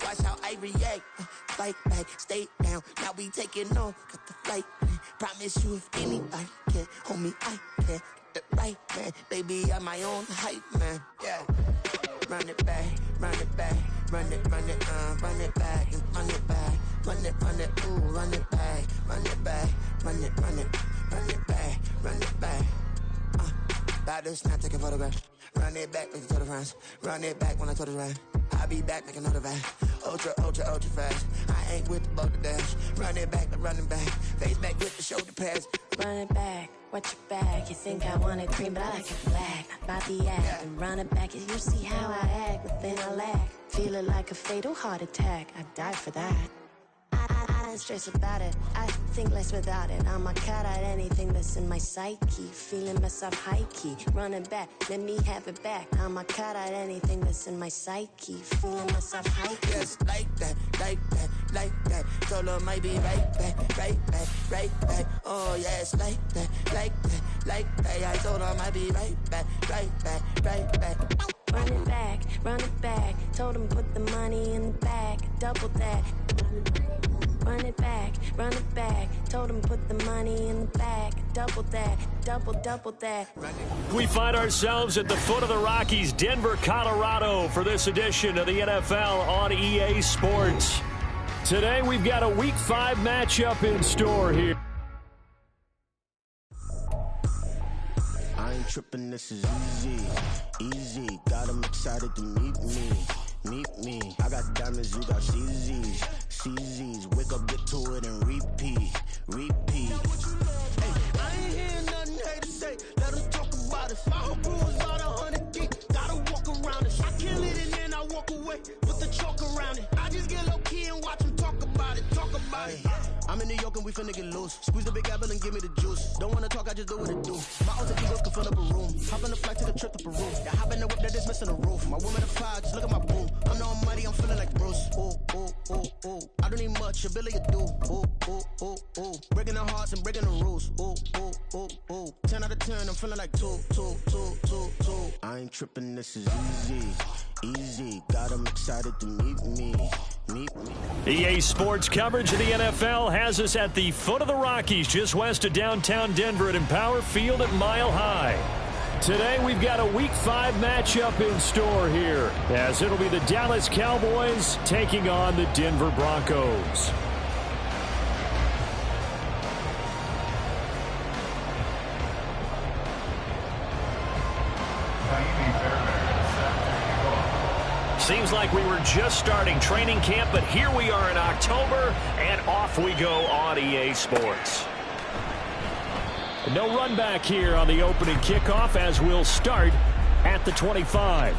watch how I react. Fight back, stay down, now we taking off. Got the flight, man. Promise you if anybody can, homie, I can. Get the right, man. Baby, I'm my own hype, man. Yeah. Run it back, run it back. Run it back, and run it back. Run it, ooh, run it back. Run it back, run it back, run it back. About to snap, take a photograph. Run it back, make it to the friends. Run it back when I told it right. I'll be back, make another back. Ultra fast. I ain't with the boat to dash. Run it back, face back with the shoulder pads. Run it back, watch your back. You think I want it cream, but I like it black. About the act and run it back. You see how I act, within I lack. Feel it like a fatal heart attack. I'd die for that. I don't stress about it. I think less without it. I'ma cut out anything that's in my psyche. Feeling myself high key. Running back, let me have it back. I'ma cut out anything that's in my psyche. Feeling myself high key. Yes, like that, like that, like that. Solo might be right back, right back, right back. Oh yes, like that, like that, like that. I told her I might be right back, right back, right back. Run it back, run it back. Told him put the money in the bag, double that. Run it back, run it back. Told him put the money in the bag, double that, double that. We find ourselves at the foot of the Rockies, Denver, Colorado, for this edition of the NFL on EA Sports. Today we've got a Week 5 matchup in store here. I ain't tripping, this is easy. Got 'em excited to meet me. I got diamonds, you got CZs. Wake up, get to it, and repeat. Hey, I ain't hearing nothing haters say. Let them talk about it. My whole crew is about 100 deep. Gotta walk around it. I kill it and then I walk away with the chalk around it. I just get low key and watch them talk about it. I'm in New York and we finna get loose. Squeeze the big apple and give me the juice. Don't wanna talk, I just do what it do. My alter egos can fill up a room. Hop on the flight to the trip to Peru. Yeah, hop in the whip that is missing a roof. My woman the fire, just look at my boo. I'm the almighty, I'm feeling like Bruce. Ooh. I don't need much, ability to do. Ooh. Breaking the hearts and breaking the rules. Ooh. 10 out of 10, I'm feeling like two. I ain't tripping, this is easy. Got 'em excited to meet me. EA Sports coverage of the NFL has us at the foot of the Rockies, just west of downtown Denver at Empower Field at Mile High. Today we've got a Week 5 matchup in store here, as it'll be the Dallas Cowboys taking on the Denver Broncos. Seems like we were just starting training camp, but here we are in October, and off we go on EA Sports. No run back here on the opening kickoff, as we'll start at the 25.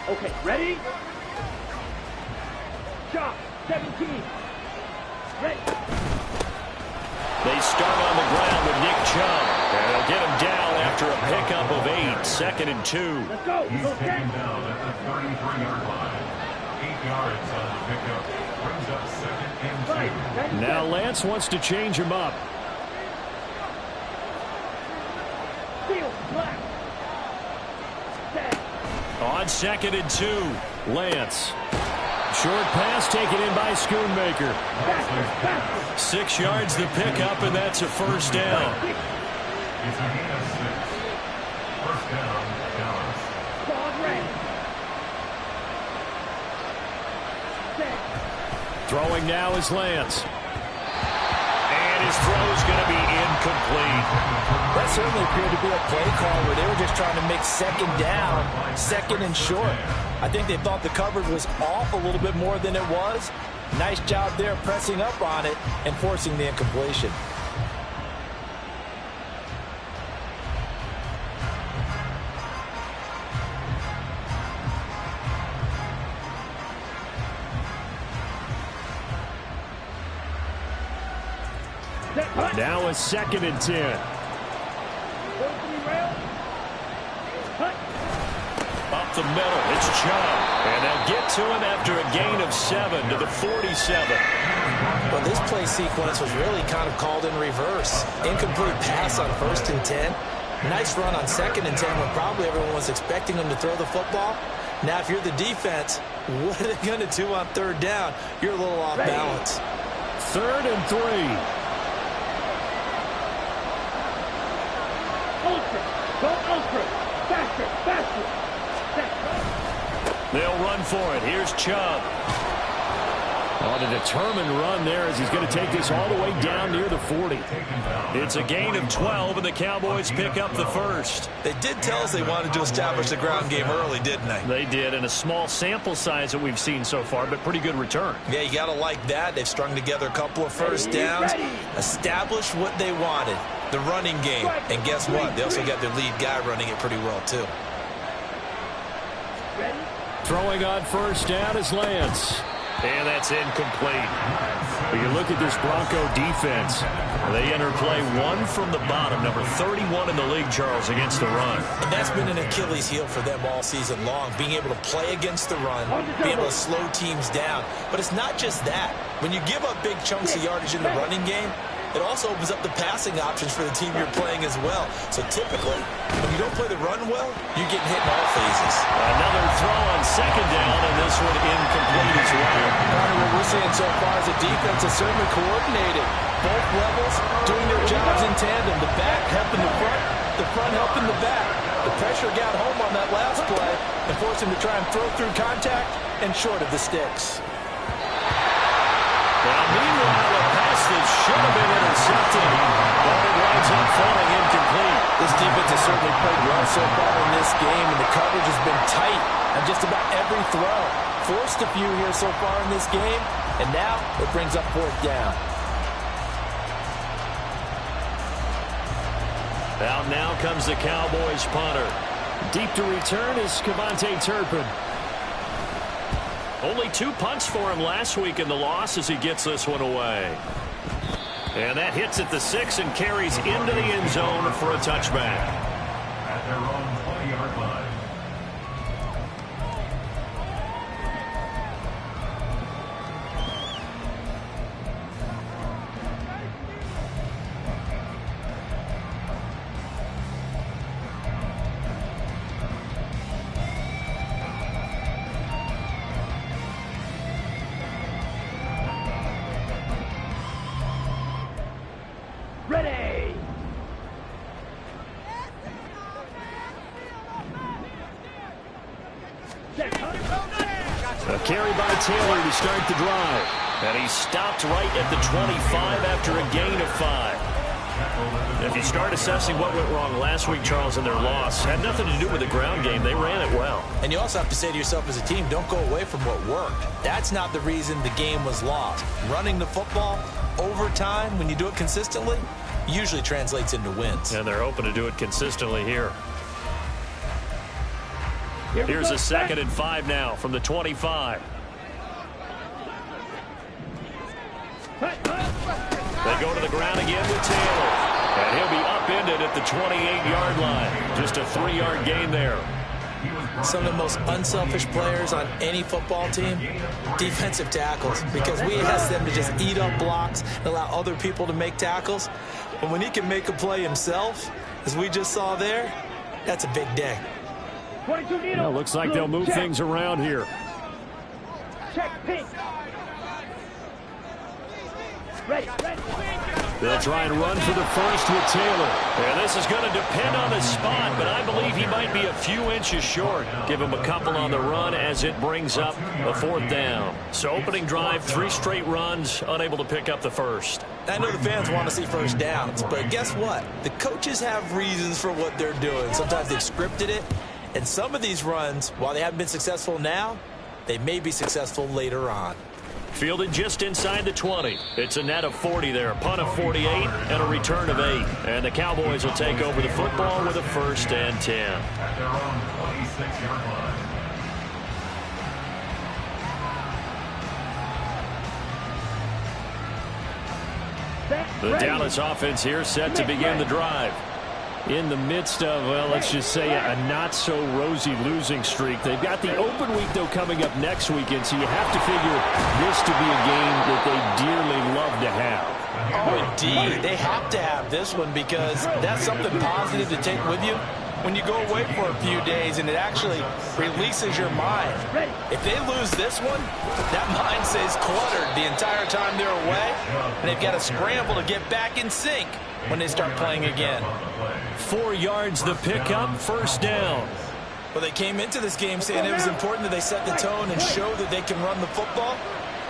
Okay, ready? Shot, 17. Ready. They start on the ground with Nick Chubb. And they'll get him down after a pickup of 8, 2nd and 2. Let's go. He's taken down at the 33-yard line. 8 yards on the pickup. Brings up 2nd and 2. Now Lance wants to change him up. Field, black. On 2nd and 2, Lance. Short pass taken in by Schoonmaker. 6 yards the pickup, and that's a first down. It's a gain of 6. First down, Dallas. Throwing now is Lance. And his throw's going to be incomplete. That certainly appeared to be a play call where they were just trying to make second down, 2nd and short. I think they thought the coverage was off a little bit more than it was. Nice job there pressing up on it and forcing the incompletion. Now a 2nd and 10. Up the middle, it's Chubb. And they'll get to him after a gain of 7 to the 47. Well, this play sequence was really kind of called in reverse. Incomplete pass on 1st and 10. Nice run on 2nd and 10 when probably everyone was expecting them to throw the football. Now, if you're the defense, what are they going to do on 3rd down? You're a little off balance. 3rd and 3. Ultra. Go ultra. Faster, faster. They'll run for it. Here's Chubb. On a determined run there as he's going to take this all the way down near the 40. It's a gain of 12, and the Cowboys pick up the first. They did tell us they wanted to establish the ground game early, didn't they? They did, and a small sample size that we've seen so far, but pretty good return. Yeah, you got to like that. They've strung together a couple of first downs, established what they wanted, the running game. And guess what? They also got their lead guy running it pretty well, too. Throwing on 1st down is Lance. And that's incomplete. But you look at this Bronco defense. They enter play 1 from the bottom, number 31 in the league, Charles, against the run. And that's been an Achilles heel for them all season long, being able to play against the run, being able to slow teams down. But it's not just that. When you give up big chunks of yardage in the running game, it also opens up the passing options for the team you're playing as well. So typically, when you don't play the run well, you're getting hit in all phases. Another throw on 2nd down, and this one incomplete as well. What we're seeing so far is the defense is certainly coordinated. Both levels doing their jobs in tandem. The back helping the front helping the back. The pressure got home on that last play and forced him to try and throw through contact and short of the sticks. Well, meanwhile, a pass that should have been intercepted, but it winds up falling incomplete. This defense has certainly played well so far in this game, and the coverage has been tight on just about every throw. Forced a few here so far in this game, and now it brings up 4th down. Out now comes the Cowboys punter. Deep to return is Cavante Turpin. Only 2 punts for him last week in the loss as he gets this one away. And that hits at the 6 and carries into the end zone for a touchback. At their own 20-yard line. Ready! A carry by Taylor to start the drive. And he stopped right at the 25 after a gain of 5. If you start assessing what went wrong last week, Charles, in their loss, had nothing to do with the ground game. They ran it well. And you also have to say to yourself as a team, don't go away from what worked. That's not the reason the game was lost. Running the football over time, when you do it consistently, usually translates into wins. And they're hoping to do it consistently here. Here's a 2nd and 5 now from the 25. They go to the ground again with Taylor. And he'll be upended at the 28-yard line. Just a 3-yard gain there. Some of the most unselfish players on any football team, defensive tackles, because we ask them to just eat up blocks and allow other people to make tackles. But when he can make a play himself, as we just saw there, that's a big day. Well, looks like they'll move things around here. Check pink. Ready. They'll try and run for the first with Taylor. And this is going to depend on the spot, but I believe he might be a few inches short. Give him a couple on the run as it brings up a 4th down. So opening drive, 3 straight runs, unable to pick up the first. I know the fans want to see first downs, but guess what? The coaches have reasons for what they're doing. Sometimes they've scripted it, and some of these runs, while they haven't been successful now, they may be successful later on. Fielded just inside the 20. It's a net of 40 there. Punt of 48 and a return of 8. And the Cowboys will take over the football with a 1st and 10. At their own 26-yard line. The Dallas offense here set to begin the drive. In the midst of, well, let's just say a not-so-rosy losing streak. They've got the open week, though, coming up next weekend, so you have to figure this to be a game that they dearly love to have. Oh, indeed. They have to have this one because that's something positive to take with you when you go away for a few days, and it actually releases your mind. If they lose this one, that mind stays cluttered the entire time they're away, and they've got to scramble to get back in sync when they start playing again. 4 yards the pickup, first down. Well, they came into this game saying it was important that they set the tone and show that they can run the football.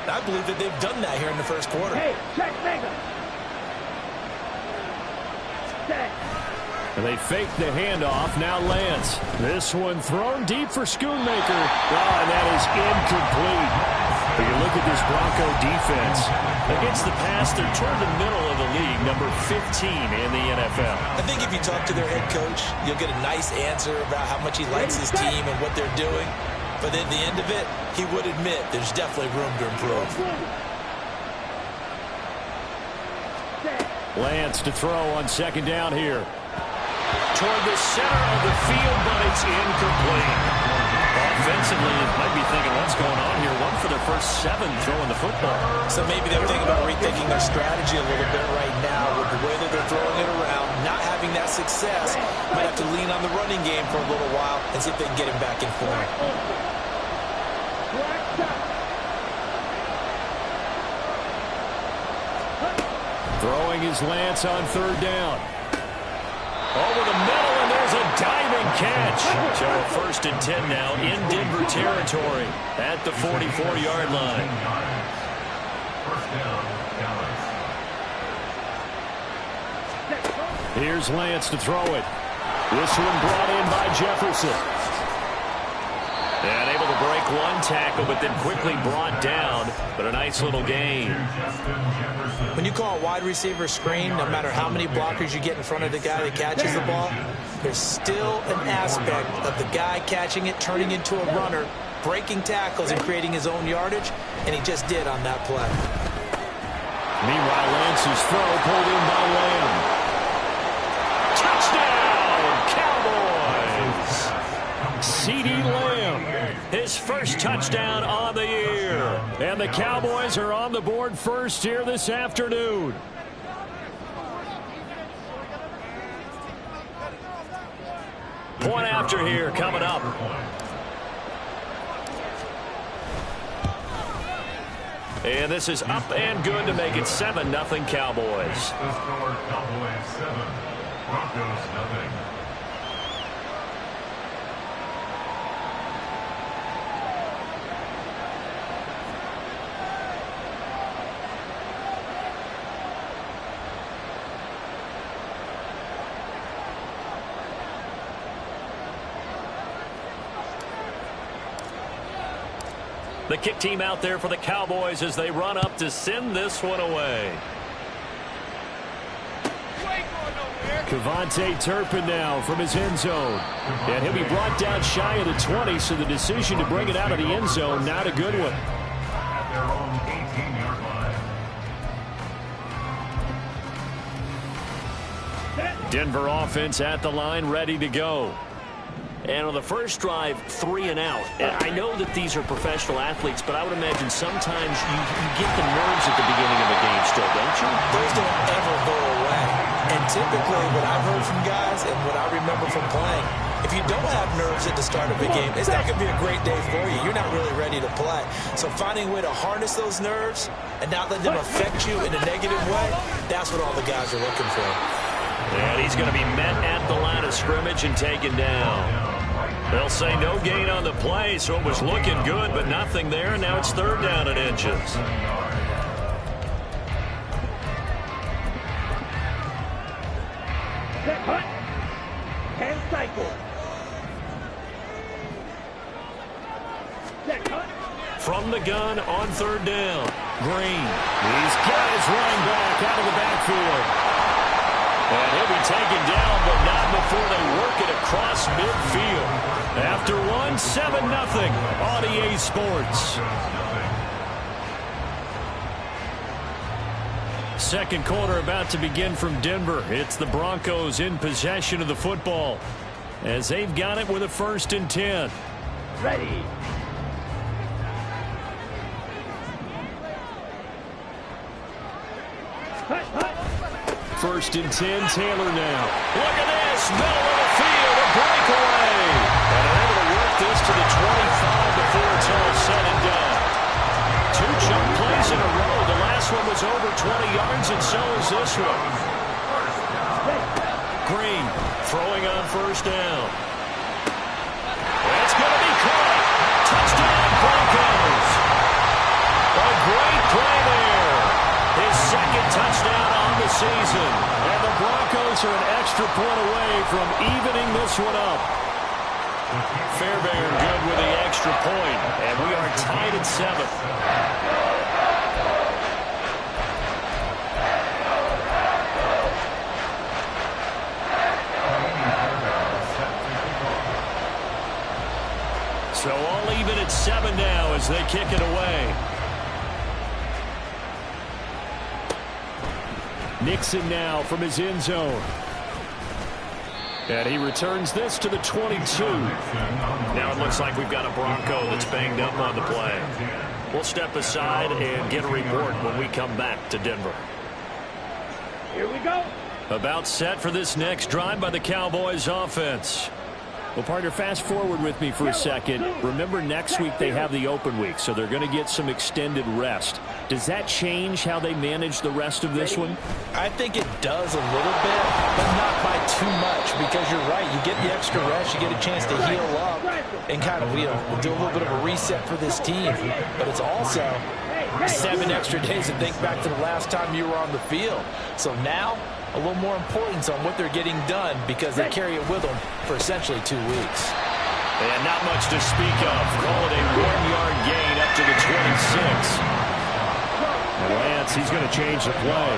And I believe that they've done that here in the first quarter. Hey, check Mega. Set. And they fake the handoff. Now Lance. This one thrown deep for Schoonmaker. Oh, and that is incomplete. If you look at this Bronco defense, against the pass, they're toward the middle of the league, number 15 in the NFL. I think if you talk to their head coach, you'll get a nice answer about how much he likes his team and what they're doing. But at the end of it, he would admit there's definitely room to improve. Lance to throw on second down here. Toward the center of the field, but it's incomplete. Offensively, you might be thinking, what's going on here? 1 for their first 7 throwing the football. So maybe they're thinking about rethinking their strategy a little bit right now with the way that they're throwing it around, not having that success. Might have to lean on the running game for a little while and see if they can get him back in form. Throwing is Lance on third down. Over the middle, and there's a diving catch. So a 1st and 10 now in Denver territory at the 44-yard line. Here's Lance to throw it. This one brought in by Jefferson. And able to break 1 tackle, but then quickly brought down. But a nice little gain. When you call a wide receiver screen, no matter how many blockers you get in front of the guy that catches the ball, there's still an aspect of the guy catching it, turning into a runner, breaking tackles and creating his own yardage, and he just did on that play. Meanwhile, Lance's throw pulled in by Lamb. Touchdown, Cowboys! CeeDee Lamb, his first touchdown on the year. And the Cowboys are on the board first here this afternoon. Point after here coming up. And this is up and good to make it 7-0 Cowboys. The score, Cowboys 7, Broncos 0. The kick team out there for the Cowboys as they run up to send this one away. KaVontae Turpin now from his end zone. And he'll be brought down shy of the 20, so the decision to bring it out of the end zone, not a good one. At their own 18-yard line. Denver offense at the line, ready to go. And on the first drive, 3 and out. And I know that these are professional athletes, but I would imagine sometimes you get the nerves at the beginning of a game still, don't you? Those don't ever go away. And typically what I've heard from guys and what I remember from playing, if you don't have nerves at the start of a game, it's not going to be a great day for you. You're not really ready to play. So finding a way to harness those nerves and not let them affect you in a negative way, that's what all the guys are looking for. And he's going to be met at the line of scrimmage and taken down. They'll say no gain on the play, so it was looking good, but nothing there. Now it's 3rd down and inches. Set, hut, and cycle. Set, hut. From the gun on 3rd down. Green. He's got his running back out of the backfield. And he'll be taken down, but not before they work it across midfield. After 1, 7-0 on EA Sports. Second quarter about to begin from Denver. It's the Broncos in possession of the football as they've got it with a 1st and 10. Ready. First and 10, Taylor now. Look at this, middle of the field, a breakaway. And they're able to work this to the 25 before it's all said and done. 2 jump plays in a row. The last one was over 20 yards, and so is this one. Green throwing on 1st down. It's going to be caught. Touchdown, Broncos. A great play there. His 2nd touchdown on the season. And the Broncos are an extra point away from evening this one up. Fairbairn good with the extra point. And we are tied at 7. So all even at 7 now as they kick it away. Nixon now from his end zone. And he returns this to the 22. Now it looks like we've got a Bronco that's banged up on the play. We'll step aside and get a report when we come back to Denver. Here we go. About set for this next drive by the Cowboys offense. Well, partner, fast forward with me for a second. Remember, next week they have the open week, so they're going to get some extended rest. Does that change how they manage the rest of this one? I think it does a little bit, but not by too much, because you're right. You get the extra rest, you get a chance to heal up and kind of do a little bit of a reset for this team. But it's also 7 extra days to think back to the last time you were on the field. So now, a little more importance on what they're getting done because they carry it with them for essentially 2 weeks. And not much to speak of. Call it a 1-yard gain up to the 26. And Lance, he's going to change the play.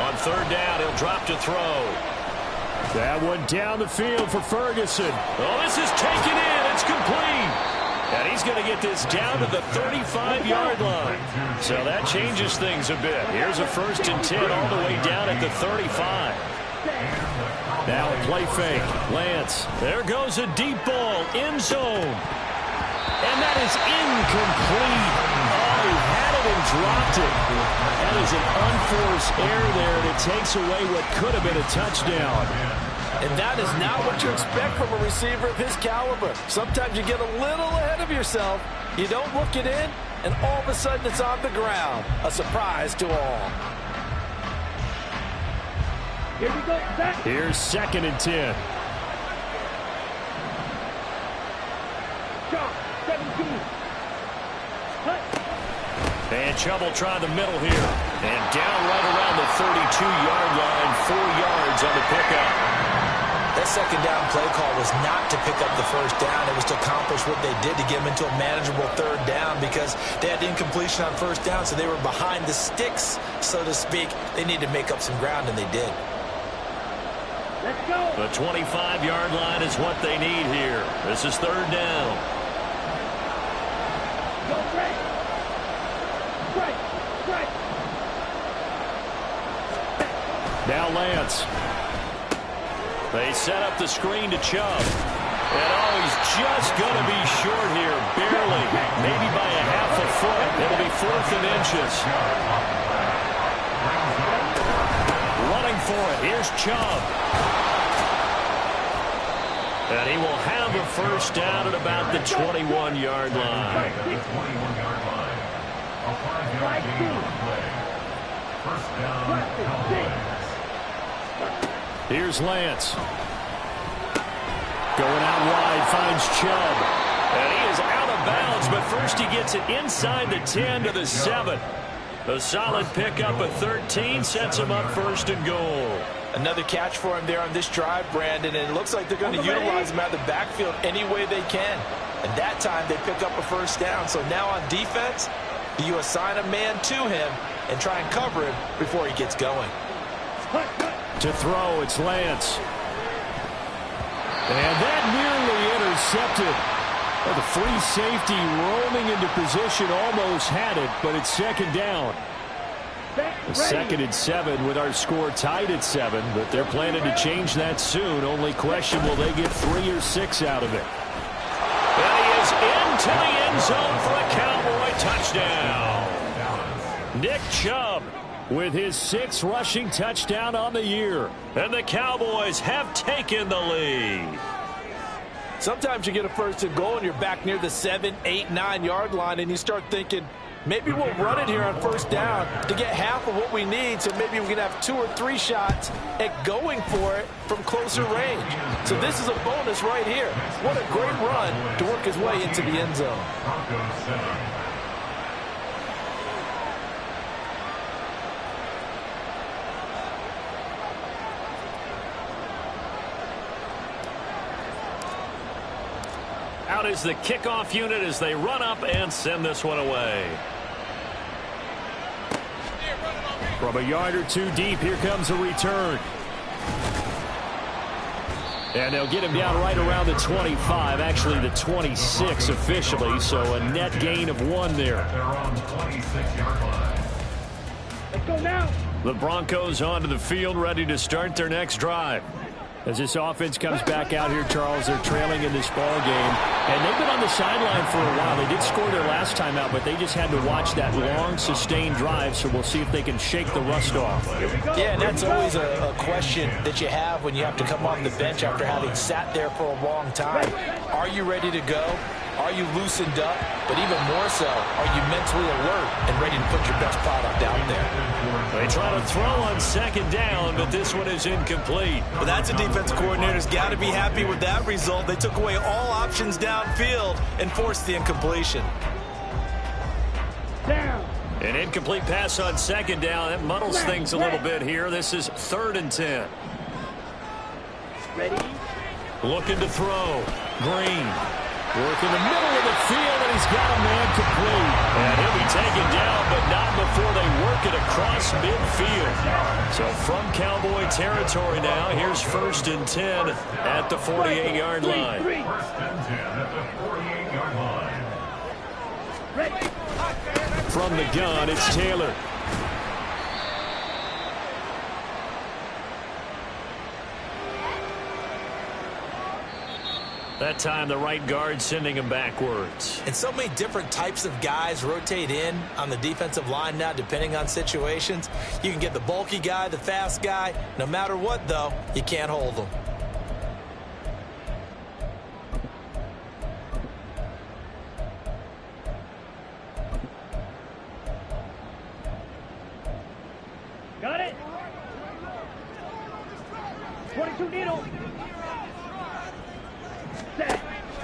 On 3rd down, he'll drop to throw. That one down the field for Ferguson. Oh, this is taken in. It's complete. And he's going to get this down to the 35-yard line. So that changes things a bit. Here's a 1st and 10 all the way down at the 35. Now a play fake. Lance. There goes a deep ball. End zone. And that is incomplete. Oh, he had it and dropped it. That is an unforced error there, and it takes away what could have been a touchdown. And that is not what you expect from a receiver of his caliber. Sometimes you get a little ahead of yourself. You don't look it in, and all of a sudden it's on the ground. A surprise to all. Here we go. Here's 2nd and 10. Shot. 17. And Chubb will try the middle here. And down right around the 32-yard line. 4 yards on the pickup. That 2nd down play call was not to pick up the 1st down. It was to accomplish what they did to get them into a manageable 3rd down because they had incompletion on 1st down, so they were behind the sticks, so to speak. They needed to make up some ground, and they did. Let's go. The 25-yard line is what they need here. This is 3rd down. Go, Greg. Strike. Now Lance. They set up the screen to Chubb. And oh, he's just going to be short here, barely, maybe by a half a foot. It'll be 4th and inches. Running for it. Here's Chubb. And he will have a 1st down at about the 21-yard line. 21-yard line. A 5-yard gain on the play. 1st down, Cowboys. Here's Lance. Going out wide, finds Chubb. And he is out of bounds, but first he gets it inside the 10 to the 7. A solid pickup at 13 sets him up 1st and goal. Another catch for him there on this drive, Brandon, and it looks like they're going to utilize him out of the backfield any way they can. And that time they pick up a 1st down. So now on defense, do you assign a man to him and try and cover him before he gets going? To throw, it's Lance. And that nearly intercepted. Well, the free safety roaming into position almost had it, but it's second down. Second and 7 with our score tied at 7, but they're planning to change that soon. Only question, will they get 3 or 6 out of it? And he is into the end zone for a Cowboy touchdown. Nick Chubb with his 6th rushing touchdown on the year. And the Cowboys have taken the lead. Sometimes you get a first and goal and you're back near the 7, 8, 9-yard line, and you start thinking, maybe we'll run it here on first down to get half of what we need, so maybe we can have 2 or 3 shots at going for it from closer range. So this is a bonus right here. What a great run to work his way into the end zone. Out is the kickoff unit as they run up and send this one away. From a yard or 2 deep, here comes a return. And they'll get him down right around the 25, actually the 26 officially, so a net gain of 1 there. They're on the 26-yard line. Let's go now. The Broncos onto the field, ready to start their next drive. As this offense comes back out here, Charles, they're trailing in this ball game. And they've been on the sideline for a while. They did score their last time out, but they just had to watch that long, sustained drive, so we'll see if they can shake the rust off. Yeah, and that's always a question that you have when you have to come off the bench after having sat there for a long time. Are you ready to go? Are you loosened up? But even more so, are you mentally alert and ready to put your best product out there? They try to throw on second down, but this one is incomplete. Well, that's a defense coordinator's got to be happy with that result. They took away all options downfield and forced the incompletion. Down. An incomplete pass on second down. That muddles things a little bit here. This is 3rd and 10. Ready? Looking to throw. Green. Work in the middle of the field, and he's got a man complete. And he'll be taken down, but not before they work it across midfield. So from Cowboy territory now, here's 1st and 10 at the 48-yard line. 1st and 10 at the 48-yard line. Ready? From the gun, it's Taylor. That time, the right guard sending him backwards. And so many different types of guys rotate in on the defensive line now, depending on situations. You can get the bulky guy, the fast guy. No matter what, though, you can't hold them. Got it. 22 needle.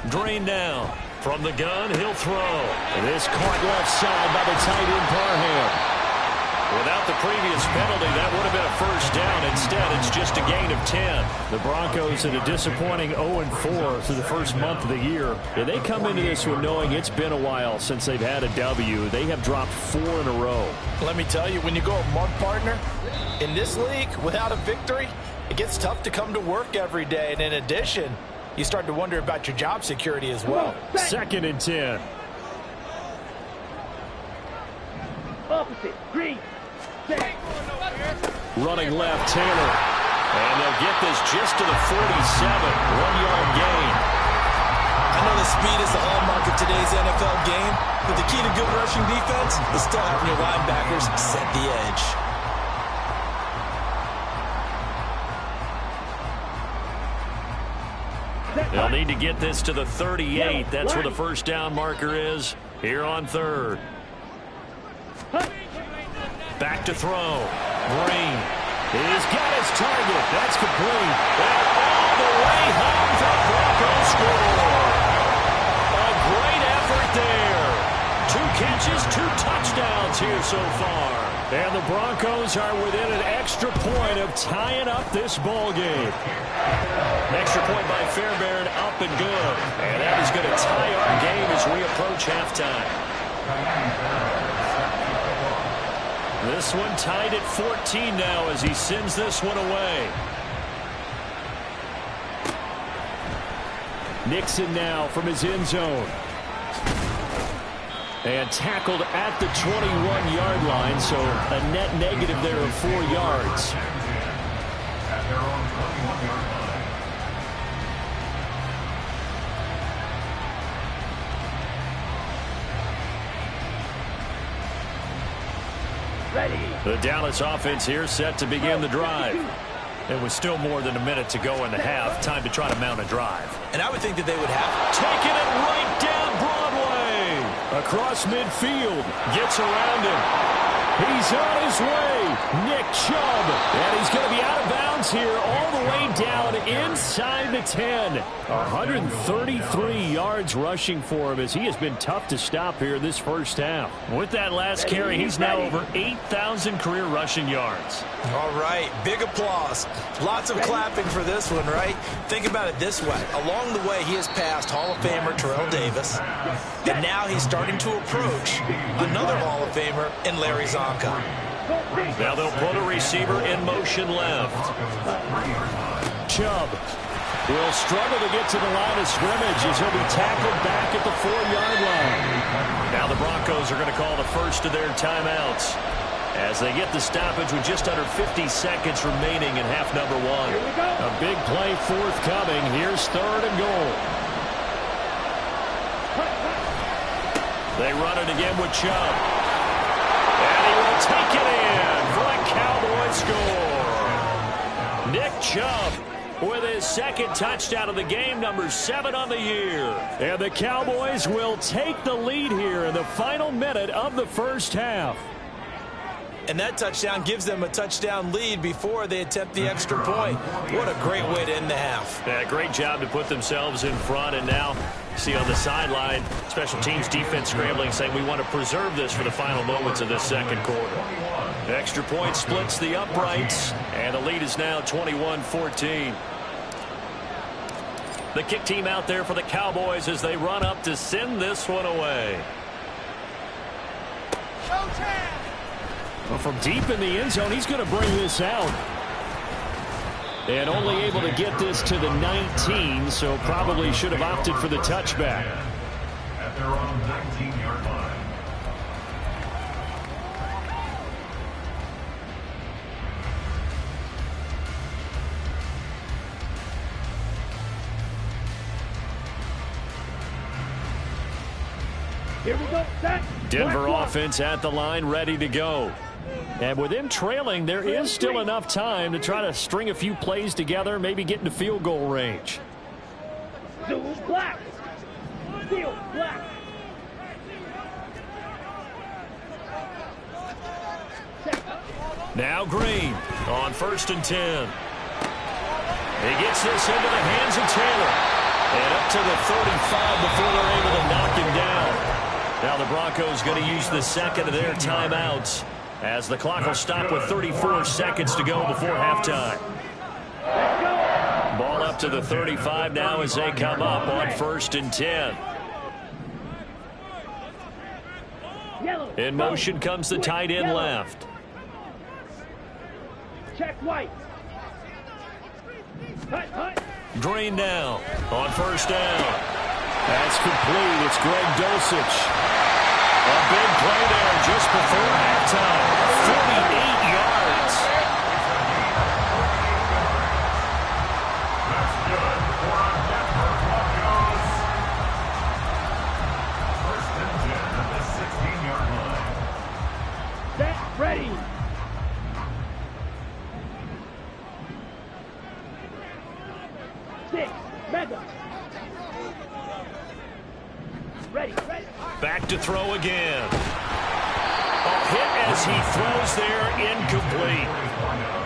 Drain down. From the gun, he'll throw. This caught left side by the tight end Parham. Without the previous penalty, that would have been a first down. Instead, it's just a gain of 10. The Broncos at a disappointing 0-4 through the first month of the year. And they come into this one knowing it's been a while since they've had a W. They have dropped 4 in a row. Let me tell you, when you go a month partner, in this league, without a victory, it gets tough to come to work every day. And in addition, you start to wonder about your job security as well. 2nd and 10. Opposite. Green. Set. Running left, Taylor. And they'll get this just to the 47. 1-yard gain. I know the speed is the hallmark of today's NFL game, but the key to good rushing defense is still having your linebackers set the edge. They'll need to get this to the 38. That's where the first down marker is here on 3rd. Back to throw. Green. He's got his target. That's complete. And all the way home, the Broncos score. A great effort there. 2 catches, 2 touchdowns here so far. And the Broncos are within an extra point of tying up this ball game. Extra point by Fairbairn, up and good. And that is going to tie our game as we approach halftime. This one tied at 14 now as he sends this one away. Nixon now from his end zone. And tackled at the 21-yard line, so a net negative there of 4 yards. At their own 21-yard line. Ready. The Dallas offense here set to begin the drive. It was still more than a minute to go in the half. Time to try to mount a drive. And I would think that they would have. Taking it right down Broadway. Across midfield. Gets around him. He's on his way. Nick Chubb. And he's going to be out of bounds here all the way down inside the 10. 133 yards rushing for him as he has been tough to stop here this first half. With that last carry, he's now over 8,000 career rushing yards. All right, big applause. Lots of clapping for this one, right? Think about it this way. Along the way, he has passed Hall of Famer Terrell Davis, and now he's starting to approach another Hall of Famer in Larry Zonka. Now they'll put a receiver in motion left. Chubb will struggle to get to the line of scrimmage as he'll be tackled back at the 4-yard line. Now the Broncos are going to call the first of their timeouts as they get the stoppage with just under 50 seconds remaining in half number 1. A big play forthcoming. Here's 3rd and goal. They run it again with Chubb. And he will take it in for a Cowboy score. Nick Chubb with his second touchdown of the game, number 7 on the year. And the Cowboys will take the lead here in the final minute of the first half. And that touchdown gives them a touchdown lead before they attempt the extra point. What a great way to end the half. Yeah, great job to put themselves in front. And now, see on the sideline, special teams defense scrambling, saying we want to preserve this for the final moments of this second quarter. The extra point splits the uprights, and the lead is now 21-14. The kick team out there for the Cowboys as they run up to send this one away. Well, from deep in the end zone, he's going to bring this out. And only able to get this to the 19, so probably should have opted for the touchback. At their own 19-yard line. Here we go. Set. Denver offense at the line, ready to go. And with them trailing, there is still enough time to try to string a few plays together, maybe get into field goal range. Zoo black. Steel black. Now Green on 1st and 10. He gets this into the hands of Taylor. And up to the 35 before they're able to knock him down. Now the Broncos going to use the second of their timeouts as the clock will stop with 34 seconds to go before halftime. Ball up to the 35 now as they come up on 1st and 10. In motion comes the tight end left. Check white. Green now on 1st down. That's complete. It's Greg Dulcich. A big play there just before halftime. 48 yards. That's good for our Denver Broncos. 1st and 10 at the 16-yard line. Set. Ready. Six. Mega. Ready. Back to throw again. A hit as he throws there, incomplete.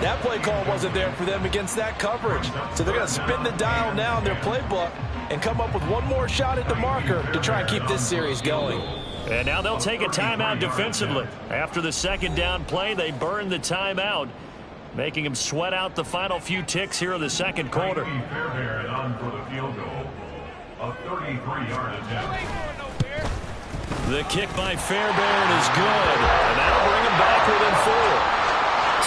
That play call wasn't there for them against that coverage. So they're going to spin the dial now in their playbook and come up with one more shot at the marker to try and keep this series going. And now they'll take a timeout defensively. After the 2nd down play, they burn the timeout, making them sweat out the final few ticks here of the second quarter. Fairbairn on for the field goal. A 33-yard attempt. The kick by Fairbairn is good, and that'll bring him back within 4.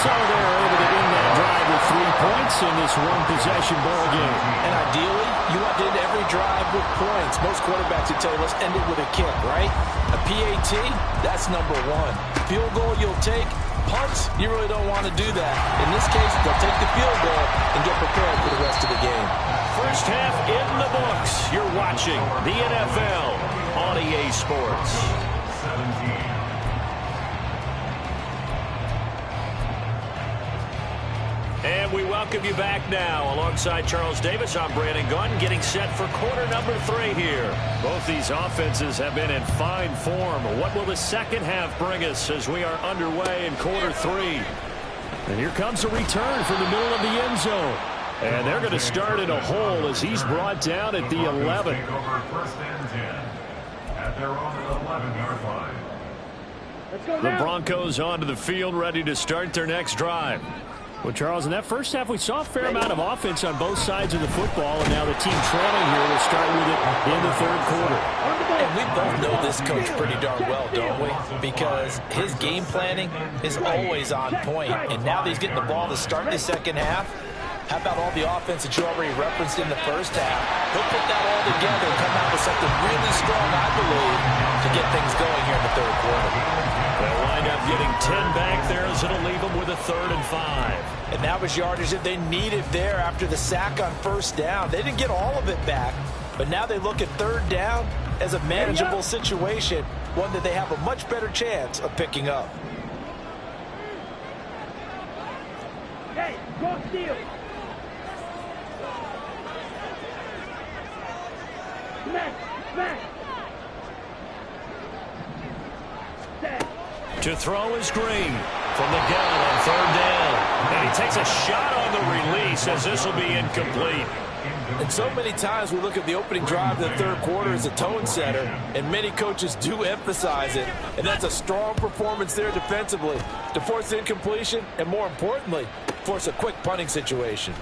So they're able to end that drive with 3 points. points in this one-possession ball game. And ideally, you want to end every drive with points. Most quarterbacks would tell you, let's end it with a kick, right? A PAT, that's number one. Field goal you'll take. Punts, you really don't want to do that. In this case, they'll take the field goal and get prepared for the rest of the game. First half in the books. You're watching the NFL on EA Sports. 17. And we welcome you back now. Alongside Charles Davis, I'm Brandon Gunn, getting set for quarter number 3 here. Both these offenses have been in fine form. What will the second half bring us as we are underway in quarter 3? And here comes a return from the middle of the end zone. And they're going to start in a hole as he's brought down at the 11. First and 10 at their own 11-yard line. The Broncos onto the field, ready to start their next drive. Well, Charles, in that first half, we saw a fair amount of offense on both sides of the football, and now the team trailing here will start with it in the third quarter. And we both know this coach pretty darn well, don't we? Because his game planning is always on point. And now that he's getting the ball to start the second half, how about all the offense that you already referenced in the first half? He'll put that all together and come out with something really strong, I believe, to get things going here in the third quarter. They'll wind up getting 10 back there as it'll leave them with a 3rd and 5. And that was yardage that they needed there after the sack on first down. They didn't get all of it back, but now they look at 3rd down as a manageable situation, one that they have a much better chance of picking up. Hey, cross steal. Smash, smash. To throw is Green from the gun on 3rd down. And he takes a shot on the release as this will be incomplete. And so many times we look at the opening drive of the third quarter as a tone setter, and many coaches do emphasize it. And that's a strong performance there defensively to force incompletion and, more importantly, force a quick punting situation.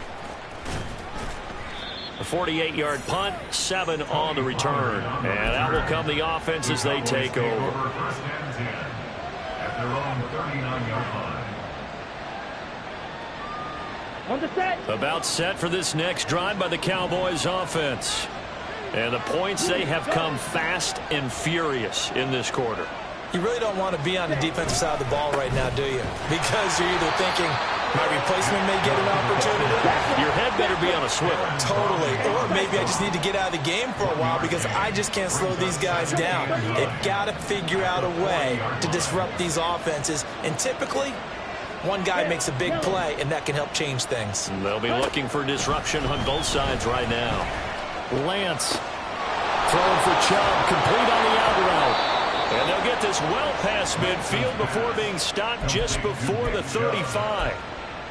A 48-yard punt, 7 on the return. And out will come the offense as they take over. First and 10 at their own 39-yard line. On the set. About set for this next drive by the Cowboys offense. And the points, they have come fast and furious in this quarter. You really don't want to be on the defensive side of the ball right now, do you? Because you're either thinking, my replacement may get an opportunity. Your head better be on a swivel. Totally. Or maybe I just need to get out of the game for a while because I just can't slow these guys down. They've got to figure out a way to disrupt these offenses. And typically, one guy makes a big play, and that can help change things. And they'll be looking for disruption on both sides right now. Lance throwing for Chubb, complete on the out route. And they'll get this well past midfield before being stopped just before the 35.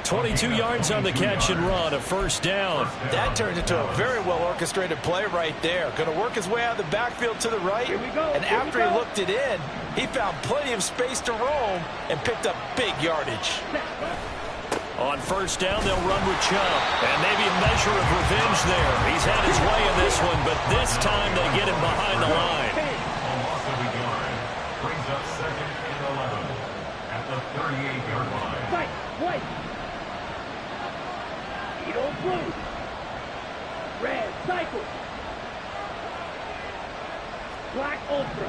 22 yards on the catch and run, a first down. That turned into a very well-orchestrated play right there. Going to work his way out of the backfield to the right. And after he looked it in, he found plenty of space to roam and picked up big yardage. On first down, they'll run with Chubb. And maybe a measure of revenge there. He's had his way in this one, but this time they get him behind the line. Brings up 2nd and 11 at the 38-yard line. Right, white. Edo blue. Red cycle. Black ultra.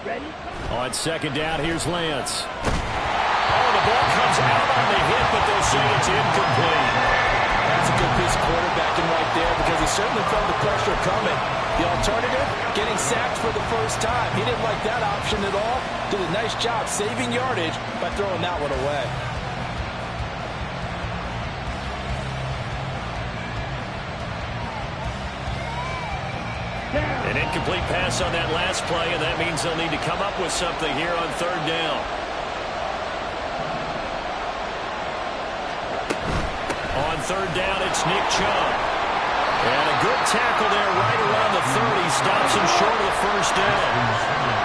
Ready? On 2nd down, here's Lance. Oh, the ball comes out on the hit, but they'll say it's incomplete. That's a good piece of quarterbacking right there because he certainly felt the pressure coming. The alternative, getting sacked for the first time. He didn't like that option at all. Did a nice job saving yardage by throwing that one away. An incomplete pass on that last play, and that means they'll need to come up with something here on 3rd down. On 3rd down, it's Nick Chubb. And a good tackle there right around the 30. Stops him short of the first down.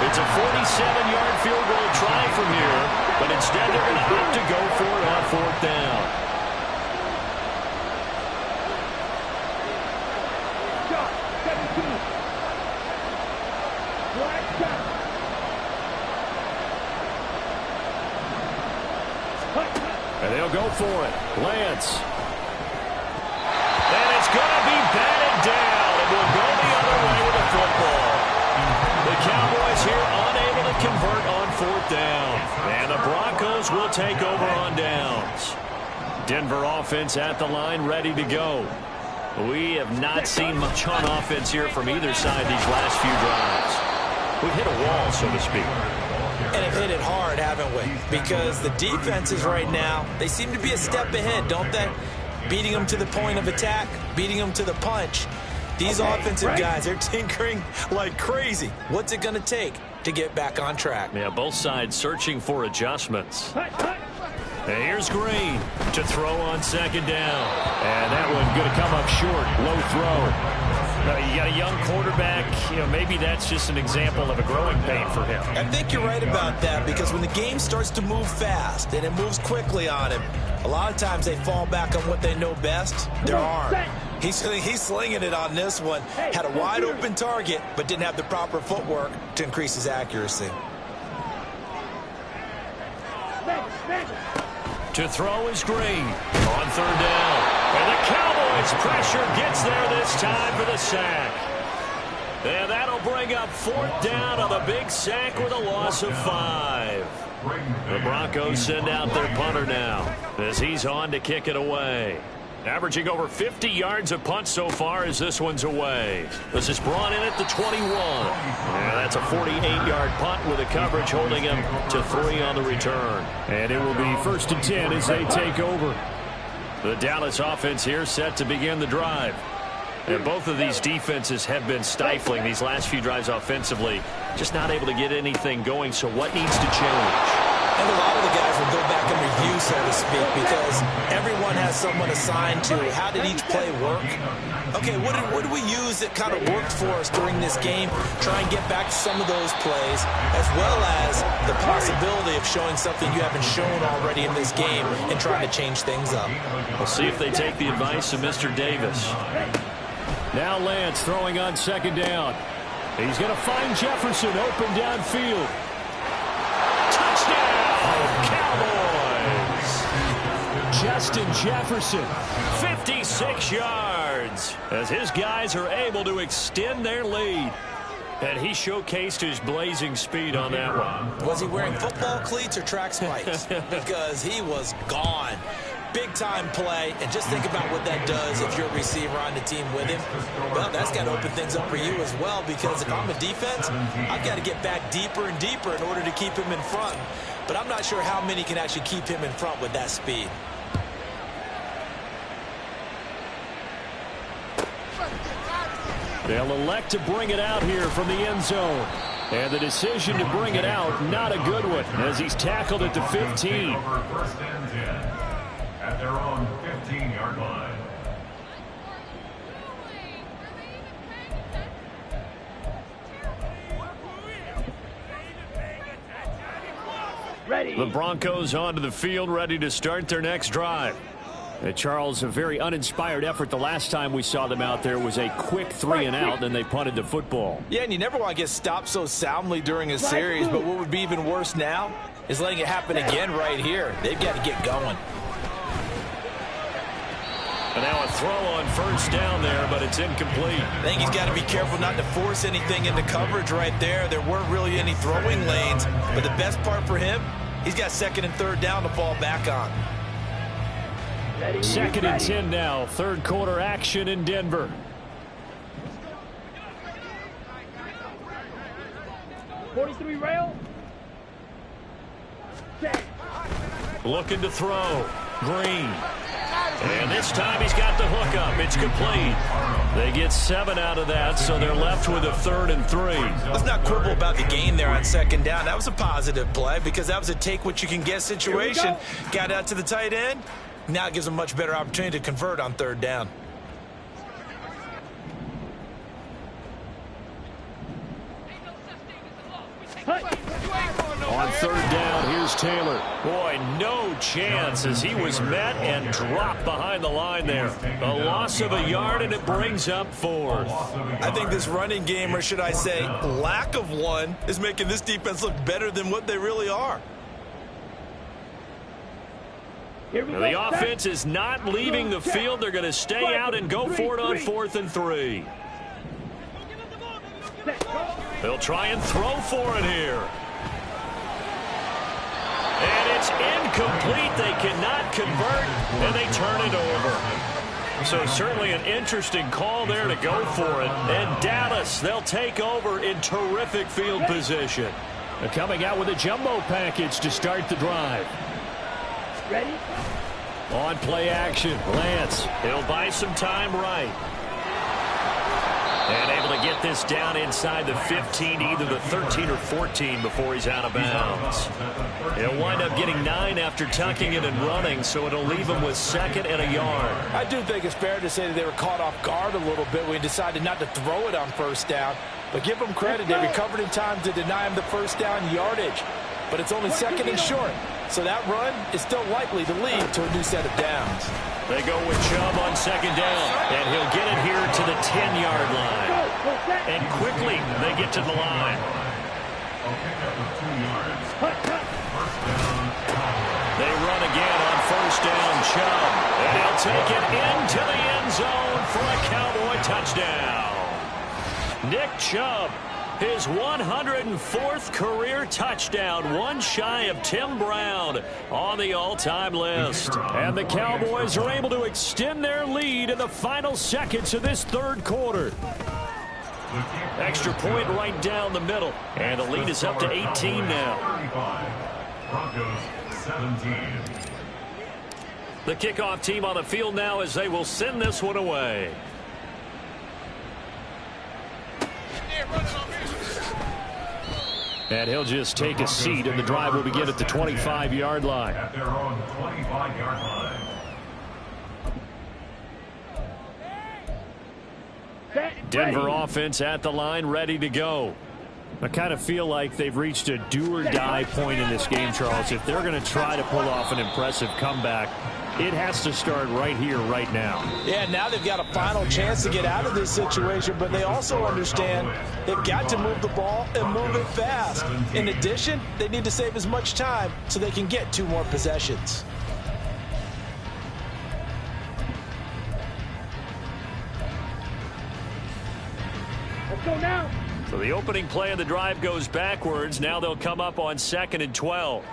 It's a 47-yard field goal try from here, but instead they're going to opt to go for it on 4th down. Shot, 17. Black shot. And they'll go for it. Lance. And it's going to be batted down. It will go the other way with the football. The Cowboys here unable to convert on 4th down. And the Broncos will take over on downs. Denver offense at the line, ready to go. We have not seen much on offense here from either side these last few drives. We've hit a wall, so to speak. And have hit it hard, haven't we? Because the defenses right now, they seem to be a step ahead, don't they? Beating them to the point of attack, beating them to the punch. These offensive guys, they're tinkering like crazy. What's it going to take to get back on track? Yeah, both sides searching for adjustments. And here's Green to throw on 2nd down. And that one going to come up short. Low throw. You got a young quarterback. Maybe that's just an example of a growing pain for him. I think you're right about that, because when the game starts to move fast and it moves quickly on him, a lot of times they fall back on what they know best, their arm. He's slinging it on this one. Had a wide open target, but didn't have the proper footwork to increase his accuracy. To throw is Green on 3rd down. And the Cowboys pressure gets there this time for the sack. And that'll bring up 4th down on the big sack with a loss of 5. The Broncos send out their punter now as he's on to kick it away. Averaging over 50 yards a punt so far as this one's away. This is brought in at the 21. And that's a 48-yard punt with the coverage holding him to 3 on the return. And it will be 1st and 10 as they take over. The Dallas offense here set to begin the drive. And both of these defenses have been stifling these last few drives offensively. Just not able to get anything going, so what needs to change? And a lot of the guys will go back and review, so to speak, because everyone has someone assigned to how did each play work. Okay, what did we use that kind of worked for us during this game? Try and get back to some of those plays, as well as the possibility of showing something you haven't shown already in this game and trying to change things up. We'll see if they take the advice of Mr. Davis. Now Lance throwing on 2nd down. He's going to find Jefferson open downfield. Touchdown, Cowboys! Justin Jefferson, 56 yards, as his guys are able to extend their lead. And he showcased his blazing speed on that one. Was he wearing football cleats or track spikes? Because he was gone. Big-time play, and just think about what that does if you're a receiver on the team with him. Well, that's got to open things up for you as well, because if I'm a defense, I've got to get back deeper and deeper in order to keep him in front. But I'm not sure how many can actually keep him in front with that speed. They'll elect to bring it out here from the end zone. And the decision to bring it out, not a good one, as he's tackled at the 15. First and 10 at their own 15-yard line. Ready. The Broncos onto the field, ready to start their next drive. Charles, a very uninspired effort the last time we saw them out there was a quick 3-and-out, and they punted the football. Yeah, and you never want to get stopped so soundly during a series, but what would be even worse now is letting it happen again right here. They've got to get going. And now a throw on 1st down there, but it's incomplete. I think he's got to be careful not to force anything into coverage right there. There weren't really any throwing lanes, but the best part for him, he's got 2nd and 3rd down to fall back on. 2nd and 10 now. 3rd quarter action in Denver. .43 rail. Set. Looking to throw. Green. And this time he's got the hook up. It's complete. They get 7 out of that, so they're left with a 3rd and 3. Let's not quibble about the gain there on 2nd down. That was a positive play because that was a take-what-you-can-get situation. Got out to the tight end. Now it gives them a much better opportunity to convert on 3rd down. On 3rd down, here's Taylor. Boy, no chance as he was met and dropped behind the line there. A loss of a yard, and it brings up 4th. I think this running game, or should I say lack of one, is making this defense look better than what they really are. The offense is not leaving the field. They're going to stay out and go for it on 4th and 3. They'll try and throw for it here. And it's incomplete. They cannot convert, and they turn it over. So certainly an interesting call there to go for it. And Dallas, they'll take over in terrific field position. They're coming out with a jumbo package to start the drive. Ready? On play action, Lance. He'll buy some time right. And able to get this down inside the 15, either the 13 or 14 before he's out of bounds. He'll wind up getting 9 after tucking it and running, so it'll leave him with 2nd and a yard. I do think it's fair to say that they were caught off guard a little bit when he decided not to throw it on 1st down. But give them credit. They recovered in time to deny him the 1st down yardage. But it's only 2nd and short. So that run is still likely to lead to a new set of downs. They go with Chubb on 2nd down, and he'll get it here to the 10-yard line. And quickly, they get to the line. They run again on 1st down, Chubb. And he'll take it into the end zone for a Cowboy touchdown. Nick Chubb, his 104th career touchdown, one shy of Tim Brown on the all-time list. And the Cowboys are able to extend their lead in the final seconds of this 3rd quarter. Extra point right down the middle, and the lead is up to 18 now. Broncos 17. The kickoff team on the field now as they will send this one away. And he'll just take a seat, and the drive will begin at the 25-yard line. At their own 25-yard line. Denver offense at the line, ready to go. I kind of feel like they've reached a do-or-die point in this game, Charles. If they're going to try to pull off an impressive comeback, it has to start right here, right now. Yeah, now they've got a final chance to get out of this situation, but they also understand they've got to move the ball and move it fast. In addition, they need to save as much time so they can get 2 more possessions. Let's go now. So the opening play of the drive goes backwards. Now they'll come up on 2nd and 12.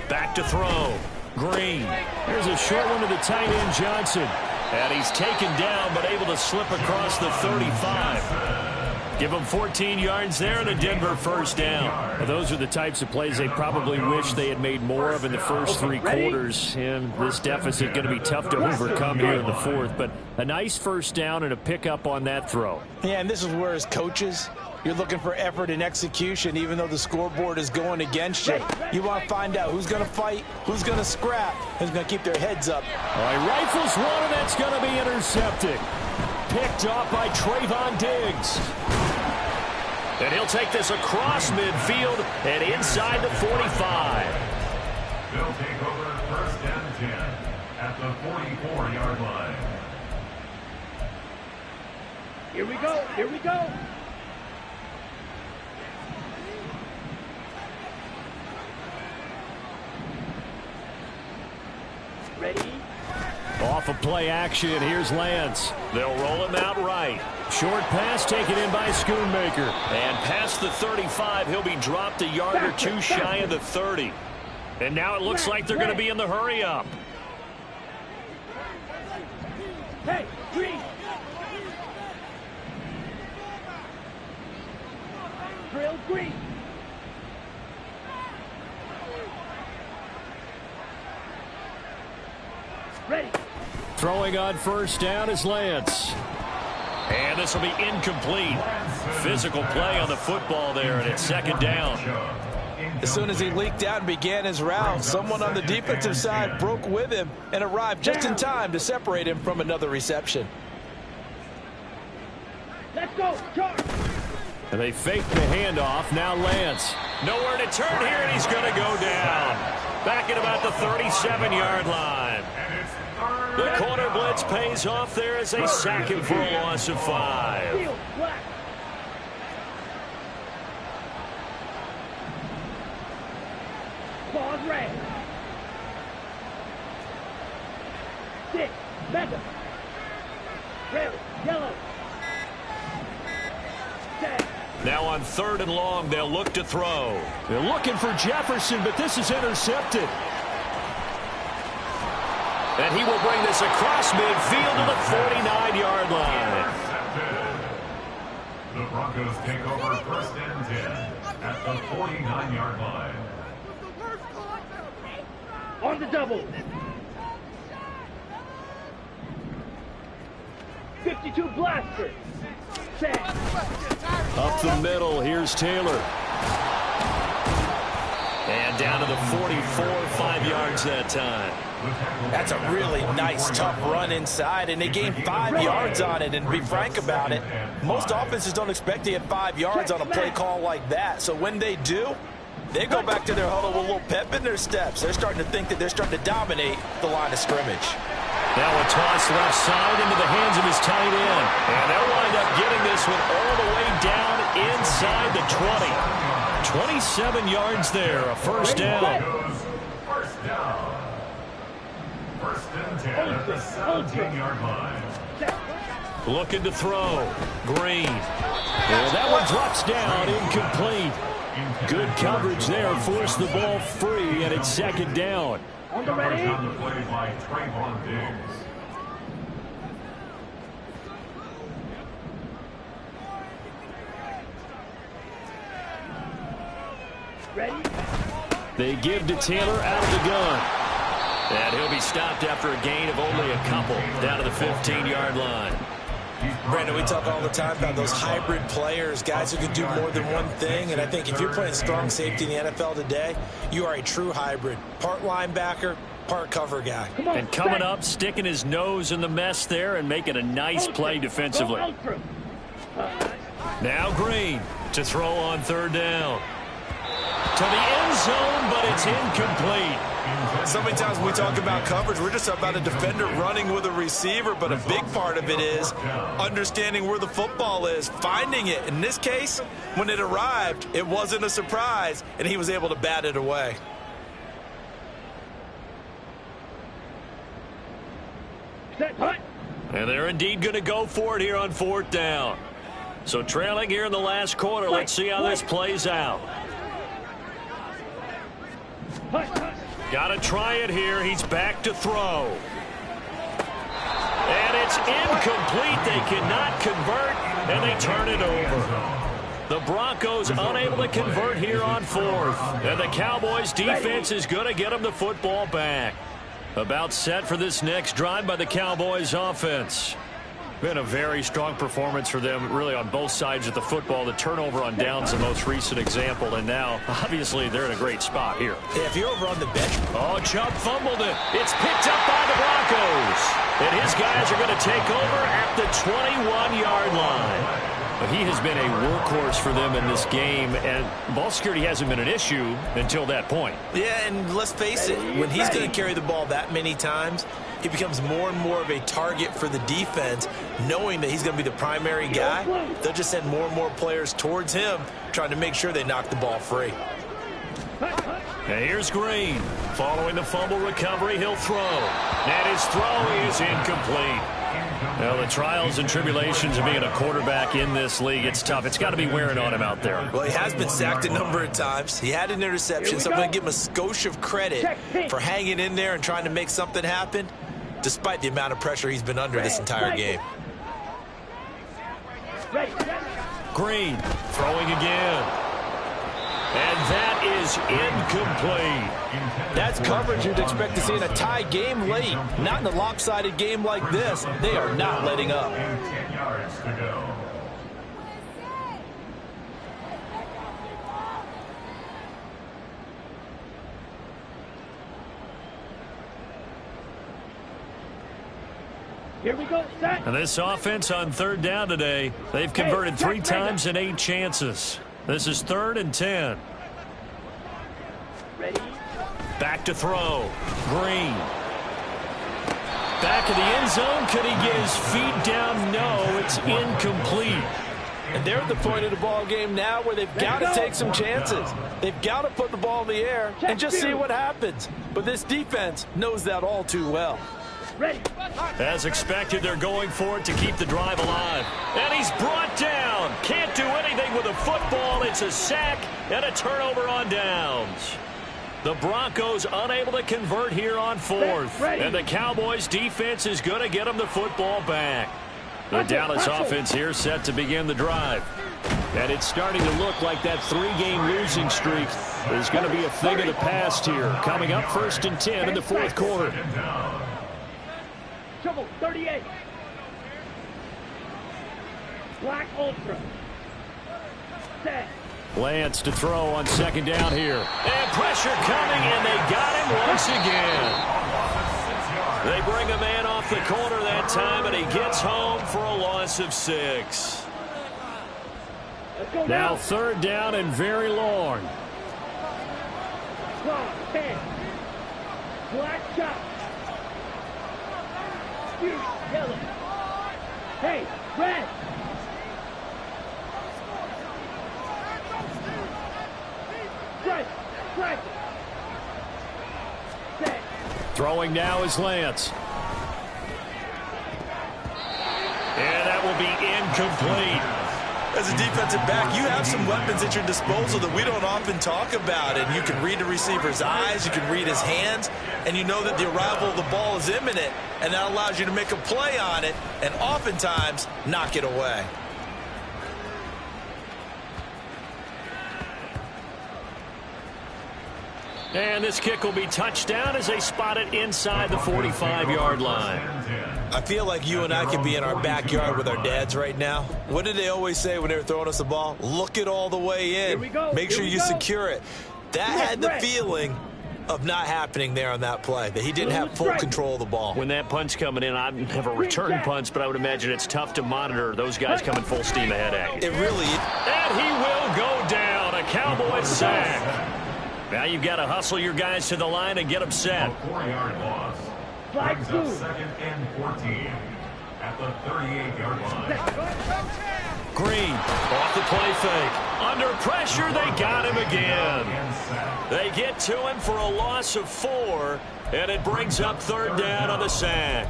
Back to throw. Green. Here's a short one to the tight end, Johnson. And he's taken down, but able to slip across the 35. Give him 14 yards there and a Denver 1st down. Well, those are the types of plays they probably wish they had made more of in the first 3 quarters. And this deficit going to be tough to overcome here in the 4th. But a nice 1st down and a pickup on that throw. Yeah, and this is where as coaches, you're looking for effort and execution, even though the scoreboard is going against you. You want to find out who's going to fight, who's going to scrap, who's going to keep their heads up. All right, rifles one, and that's going to be intercepted. Picked off by Trayvon Diggs. And he'll take this across midfield and inside the 45. They'll take over 1st and 10 at the 44-yard line. Here we go. Here we go. Ready? Off of play action, here's Lance. They'll roll him out right. Short pass taken in by Schoonmaker. And past the 35, he'll be dropped a yard or 2 shy of the 30. And now it looks like they're going to be in the hurry-up. Hey, Green. Drill Green. Ready. Throwing on 1st down is Lance. And this will be incomplete. Physical play on the football there, and it's 2nd down. As soon as he leaked out and began his route, someone on the defensive side broke with him and arrived just in time to separate him from another reception. Let's go. Charge. And they fake the handoff. Now Lance. Nowhere to turn here, and he's going to go down. Back at about the 37-yard line. The corner blitz pays off there as they sack him for a loss of 5. Ball's red. 6. Mega. Red. Yellow. 10. Now on 3rd and long, they'll look to throw. They're looking for Jefferson, but this is intercepted. And he will bring this across midfield to the 49-yard line. The Broncos take over 1st and 10 at the 49-yard line. On the double. 52 blaster. Set. Up the middle, here's Taylor. And down to the 44, 5 yards that time. That's a really nice, tough run inside, and they gained 5 yards on it. And to be frank about it, most offenses don't expect to get 5 yards on a play call like that. So when they do, they go back to their huddle with a little pep in their steps. They're starting to think that they're starting to dominate the line of scrimmage. Now a toss left side into the hands of his tight end. And they'll wind up getting this one all the way down inside the 20. 27 yards there, a first down. First down. 1st and 10 at the 17-yard line. Looking to throw. Green. Well, that one drops down, incomplete. Good coverage there, forced the ball free, and it's 2nd down. On the ready. On the play by Trayvon Diggs. Ready. They give to Taylor out of the gun. And he'll be stopped after a gain of only a couple, down to the 15-yard line. Brandon, we talk all the time about those hybrid players, guys who can do more than one thing. And I think if you're playing strong safety in the NFL today, you are a true hybrid. Part linebacker, part cover guy. And coming up, sticking his nose in the mess there and making a nice play defensively. Now Green to throw on 3rd down. To the end zone, but it's incomplete. So many times when we talk about coverage, we're just about a defender running with a receiver, but a big part of it is understanding where the football is, finding it. In this case, when it arrived, it wasn't a surprise, and he was able to bat it away. And they're indeed going to go for it here on 4th down. So trailing here in the last quarter, let's see how this plays out. Got to try it here. He's back to throw. And it's incomplete. They cannot convert, and they turn it over. The Broncos unable to convert here on 4th. And the Cowboys defense is going to get them the football back. About set for this next drive by the Cowboys offense. Been a very strong performance for them, really, on both sides of the football. The turnover on downs, the most recent example, and now, obviously, they're in a great spot here. Yeah, if you're over on the bench. Oh, Chubb fumbled it. It's picked up by the Broncos. And his guys are going to take over at the 21-yard line. But he has been a workhorse for them in this game, and ball security hasn't been an issue until that point. Yeah, and let's face it, when he's going to carry the ball that many times, he becomes more and more of a target for the defense, knowing that he's going to be the primary guy. They'll just send more and more players towards him, trying to make sure they knock the ball free. And here's Green. Following the fumble recovery, he'll throw. And his throw is incomplete. Well, the trials and tribulations of being a quarterback in this league, it's tough. It's got to be wearing on him out there. Well, he has been sacked a number of times. He had an interception, so I'm going to give him a skosh of credit for hanging in there and trying to make something happen, despite the amount of pressure he's been under this entire game. Green throwing again. And that is incomplete. That's coverage you'd expect to see in a tie game late. Not in a lopsided game like this. They are not letting up. 10 yards to go. Here we go, set. And this offense on 3rd down today, they've converted 3 times in 8 chances. This is 3rd and 10. Ready. Back to throw. Green. Back of the end zone. Could he get his feet down? No, it's incomplete. And they're at the point of the ball game now where they've got to take some chances. They've got to put the ball in the air and just see what happens. But this defense knows that all too well. Ready. As expected, they're going for it to keep the drive alive. And he's brought down. Can't do anything with a football. It's a sack and a turnover on downs. The Broncos unable to convert here on fourth. And the Cowboys defense is going to get them the football back. The Dallas offense here set to begin the drive. And it's starting to look like that 3-game losing streak is going to be a thing of the past here. Coming up 1st and 10 in the fourth quarter. Trouble, 38. Black Ultra. Set. Lance to throw on 2nd down here. And pressure coming, and they got him once again. They bring a man off the corner that time, and he gets home for a loss of 6. Now 3rd down and very long. Clock, 10. Black chop. Huge, yellow. Hey, red. Strike, strike. Set. Throwing now is Lance. And that will be incomplete. As a defensive back, you have some weapons at your disposal that we don't often talk about. And you can read the receiver's eyes, you can read his hands, and you know that the arrival of the ball is imminent, and that allows you to make a play on it and oftentimes knock it away. And this kick will be touchdown as they spot it inside the 45-yard line. I feel like you and I could be in our backyard with our dads right now. What did they always say when they were throwing us the ball? Look it all the way in. Make sure you secure it. That had the feeling of not happening there on that play, that he didn't have full control of the ball. When that punch coming in, I've never returned punts, but I would imagine it's tough to monitor those guys coming full steam ahead at you. It really is. And he will go down. A Cowboy sack. Now you've got to hustle your guys to the line and get them set. A 4-yard loss. Brings up 2nd and 14 at the 38-yard line. Green off the play fake. Under pressure, they got him again. They get to him for a loss of 4, and it brings up 3rd down on the sack.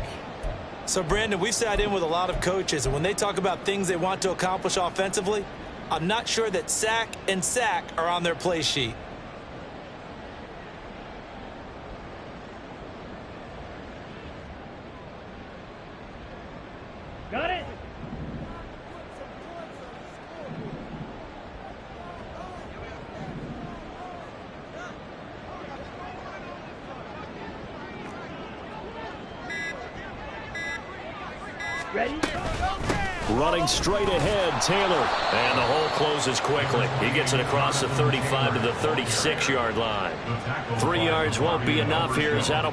So, Brandon, we've sat in with a lot of coaches, and when they talk about things they want to accomplish offensively, I'm not sure that sack and sack are on their play sheet. Got it? Ready? Running straight ahead, Taylor. And the hole closes quickly. He gets it across the 35 to the 36-yard line. 3 yards won't be enough here as that'll